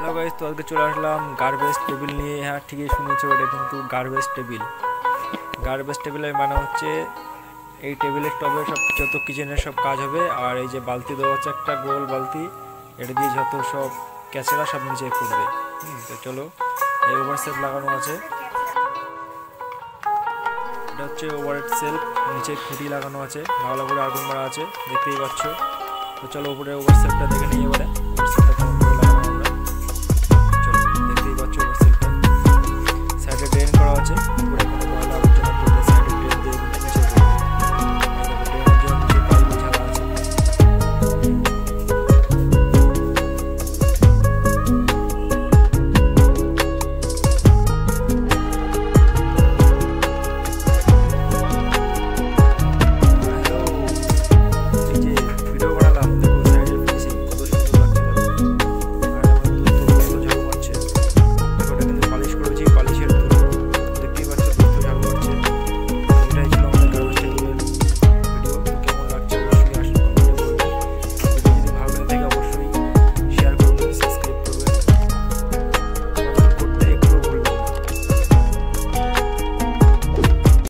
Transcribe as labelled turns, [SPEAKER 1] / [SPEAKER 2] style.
[SPEAKER 1] Hello guys, তো আজকে চলে আসলাম গার্বেজ টেবিল নিয়ে। হ্যাঁ, ঠিকই শুনেছো, এটা কিন্তু গার্বেজ টেবিল। গার্বেজ টেবিলের মানে হচ্ছে এই টেবিলের টবে সব যত কিচেনের সব কাজ হবে। আর এই যে বালতি দেওয়া হচ্ছে, একটা গোল বালতি, এটা দিয়ে যত সব ক্যাচেরা সব নিচে পড়বে। তো চলো, এই ওভার সেলফ লাগানো আছে, এটা হচ্ছে ওভার সেলফ, নিচে খুঁটি লাগানো আছে, ভালো করে আগুন মারা আছে, দেখতেই পাচ্ছ। তো চলো উপরে ওভার সেলফটা দেখে নিই এবারে।